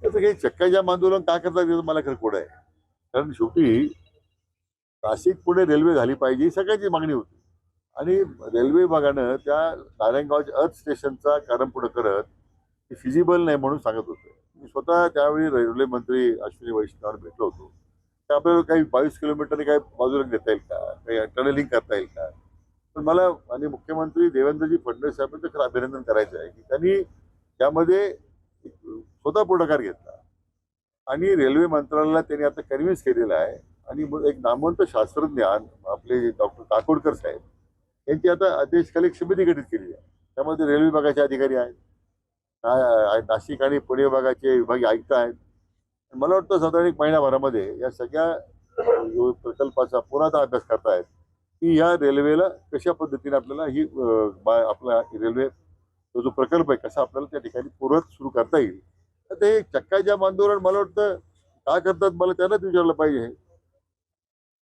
त्याचं काही चक्काजाम आंदोलन का करतात याचं मला खरं कोड आहे. कारण शेवटी नाशिक पुणे रेल्वे झाली पाहिजे ही सगळ्यांची मागणी होती. आणि रेल्वे विभागानं त्या नारायणगावच्या अर्थ स्टेशनचा कारण पुढं करत ते फिजिबल नाही म्हणून सांगत होते. मी स्वतः त्यावेळी रेल्वे मंत्री अश्विनी वैष्णवांना भेटलो होतो. तर आपल्याला काही 22 किलोमीटरने काही बाजूला देता येईल का, काही टनलिंग करता येईल का. पण मला आणि मुख्यमंत्री देवेंद्रजी फडणवीस साहेबांचं खरं अभिनंदन करायचं आहे की त्यांनी त्यामध्ये स्वतः पुढाकार घेतला आणि रेल्वे मंत्रालयाला त्यांनी आता कन्व्हिन्स केलेलं आहे. आणि मग एक नामवंत शास्त्रज्ञ आपले डॉक्टर काकोडकर साहेब यांची आता आदेशकाली एक समिती गठीत केली आहे. त्यामध्ये रेल्वे विभागाचे अधिकारी आहेत, नाशिक आणि पुणे विभागाचे विभागीय आयुक्त आहेत. मला वाटतं साधारण एक महिनाभरामध्ये या सगळ्या प्रकल्पाचा पुन्हा अभ्यास करतायत की या रेल्वेला कशा पद्धतीने आपल्याला ही आपला रेल्वे जो प्रकल्प आहे कसा आपल्याला त्या ठिकाणी पूर्वत सुरू करता येईल. तर ते चक्काजाम आंदोलन मला वाटतं का करतात मला त्यांनाच विचारलं पाहिजे.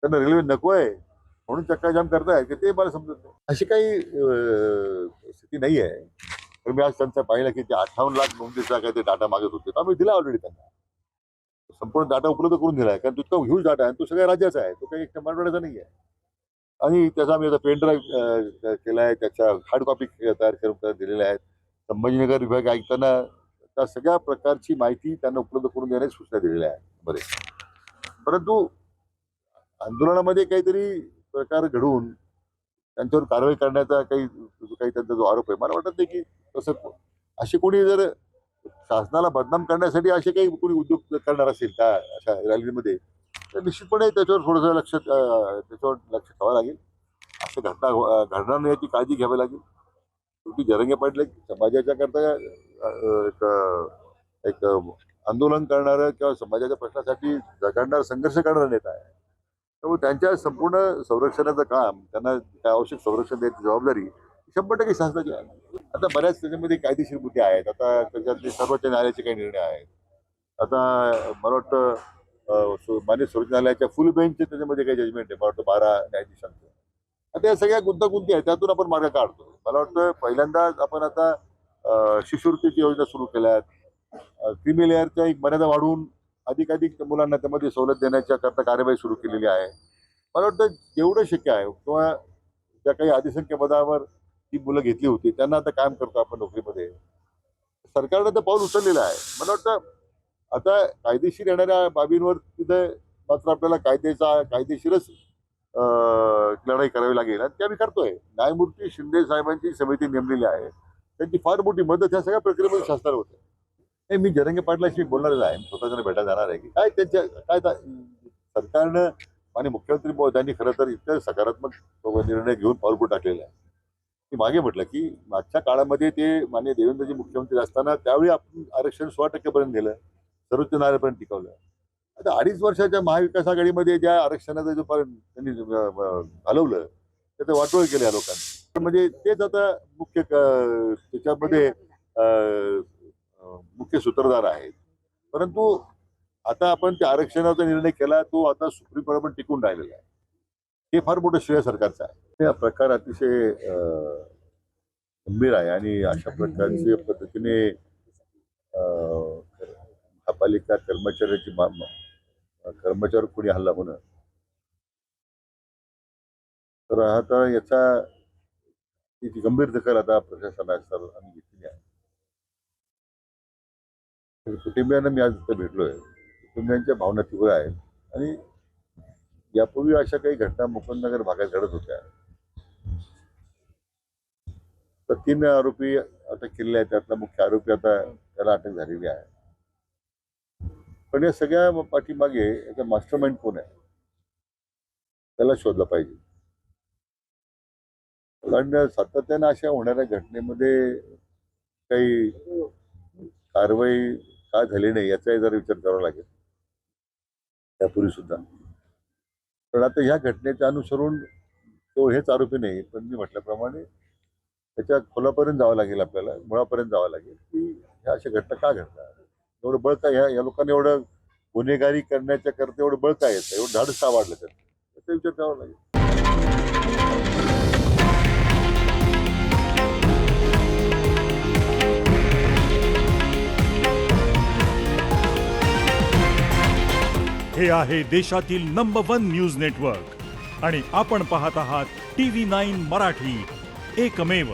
त्यांना रेल्वे नको आहे म्हणून चक्काजाम करताय की ते मला समजत नाही. अशी काही स्थिती नाही आहे. तर मी आज त्यांचा पाहिला की ते 58 लाख नोंदीचा काय ते डाटा मागत होते. आम्ही दिला ऑलरेडी त्यांना संपूर्ण डाटा उपलब्ध करून दिला आहे. कारण तो इतका ह्यूज डाटा आहे तो सगळ्या राज्याचा आहे, तो काही एक मराठवाड्याचा नाही आहे. आणि त्याचा आम्ही आता पेन ड्राईव्ह केला आहे, त्याच्या हार्ड कॉपी तयार करून दिलेल्या आहेत. संभाजीनगर विभाग आयुक्तांना त्या सगळ्या प्रकारची माहिती त्यांना उपलब्ध करून देण्याची सूचना दिलेल्या आहेत. बरे परंतु आंदोलनामध्ये काहीतरी प्रकार घडवून त्यांच्यावर कारवाई करण्याचा काही त्यांचा जो आरोप आहे मला वाटत नाही की तसं असे कोणी जर शासनाला बदनाम करण्यासाठी असे काही कोणी उद्योग करणार असेल का अशा रॅलीमध्ये तर निश्चितपणे त्याच्यावर थोडंसं लक्ष ठेवावं लागेल. अशा घटना घडणार नाही याची काळजी घ्यावी लागेल. शेवटी जरंगे पाटील समाजाच्या करता एक आंदोलन करणारं किंवा समाजाच्या प्रश्नासाठी झगडणारा संघर्ष करणारा नेता आहे. त्यामुळे त्यांच्या संपूर्ण संरक्षणाचं काम त्यांना काय आवश्यक संरक्षण द्यायची जबाबदारी 100% शासनाची आहे. आता बऱ्याच त्याच्यामध्ये कायदेशीर मुद्दे आहेत. आता त्याच्यातले सर्वोच्च न्यायालयाचे काही निर्णय आहेत. आता मला वाटतं मान्य सर्वोच्च न्यायालयाच्या फुल बेंचचे त्याच्यामध्ये काही जजमेंट आहे. मला वाटतं 12 न्यायाधीशांचं. आता या सगळ्या गुंतागुंती आहेत त्यातून आपण मार्ग काढतो. मला वाटतं पहिल्यांदाच आपण आता शिष्यवृत्तीची योजना सुरू केल्यात. क्रीमी लेअरच्या एक मर्यादा वाढवून अधिकाधिक मुलांना त्यामध्ये सवलत देण्याच्या करता कार्यवाही सुरू केलेली आहे. मला वाटतं जेवढं शक्य आहे किंवा ज्या काही आदिसंख्य पदावर ती मुलं घेतली होती त्यांना आता काम करतो आपण नोकरीमध्ये. सरकारनं तर पाऊल उचललेलं आहे. मला वाटतं आता कायदेशीर येणाऱ्या बाबींवर तिथे मात्र आपल्याला कायदेशीरच लढाई करावी लागेल आणि ते आम्ही करतोय. न्यायमूर्ती शिंदे साहेबांची समिती नेमलेली आहे. त्यांची फार मोठी मदत ह्या सगळ्या प्रक्रियेमध्ये शासनाला होते. नाही मी जरंगे पाटलाशी बोलणारच आहे. स्वतः त्यांना भेटायला जाणार आहे की काय त्यांच्या सरकारनं आणि मुख्यमंत्री त्यांनी खरं तर इतकं सकारात्मक निर्णय घेऊन पाऊल टाकलेला आहे. मी मागे म्हटलं की मागच्या काळामध्ये ते माननीय देवेंद्रजी मुख्यमंत्री असताना त्यावेळी आपण आरक्षण 16% पर्यंत गेलं, सर्वोच्च न्यायालयापर्यंत टिकवलं. आता 2.5 वर्षाच्या महाविकास आघाडीमध्ये ज्या आरक्षणाचं जो त्यांनी घालवलं त्याचं वाटोळ केलं या लोकांनी. म्हणजे तेच आता त्याच्यामध्ये मुख्य सूत्रधार आहेत. परंतु आता आपण त्या आरक्षणाचा निर्णय केला तो आता सुप्रीम कोर्टामध्ये टिकून राहिलेला आहे. हे फार मोठं श्रेय सरकारचं आहे. हा प्रकार अतिशय गंभीर आहे आणि अशा प्रकारच्या पद्धतीने महापालिका कर्मचारी कोणी हल्ला होणं तर आता याचा गंभीर दखल आता प्रशासनाचा आम्ही घेतलेली आहे. कुटुंबियांना मी आज इथं भेटलोय. कुटुंबियांच्या भावना तीव्र आहेत आणि यापूर्वी अशा काही घटना मुकुंदनगर भागात घडत होत्या. तर 3 आरोपी अटक केलेले आहेत. त्यातला मुख्य आरोपी आता त्याला अटक झालेली आहे. पण या सगळ्या पाठीमागे याचा मास्टरमाइंड कोण आहे त्याला शोधलं पाहिजे. कारण सातत्यानं अशा होणाऱ्या घटनेमध्ये काही कारवाई का झाली नाही याचाही जरा विचार करावा लागेल त्यापूर्वी सुद्धा. पण आता ह्या घटनेच्या अनुसरून तो हेच आरोपी नाही, पण मी म्हटल्याप्रमाणे त्याच्या खोलापर्यंत जावं लागेल, आपल्याला मुळापर्यंत जावं लागेल की ह्या अशा घटना का घडतात, एवढं बळ काय या लोकांनी एवढं गुन्हेगारी करण्याच्या करता एवढं बळ काय येतं, एवढं धाडस का वाढलं त्याचा विचार करावा लागेल. हे आहे देशातील नंबर 1 न्यूज नेटवर्क आणि आपण पाहत आहात TV9 मराठी, एकमेव.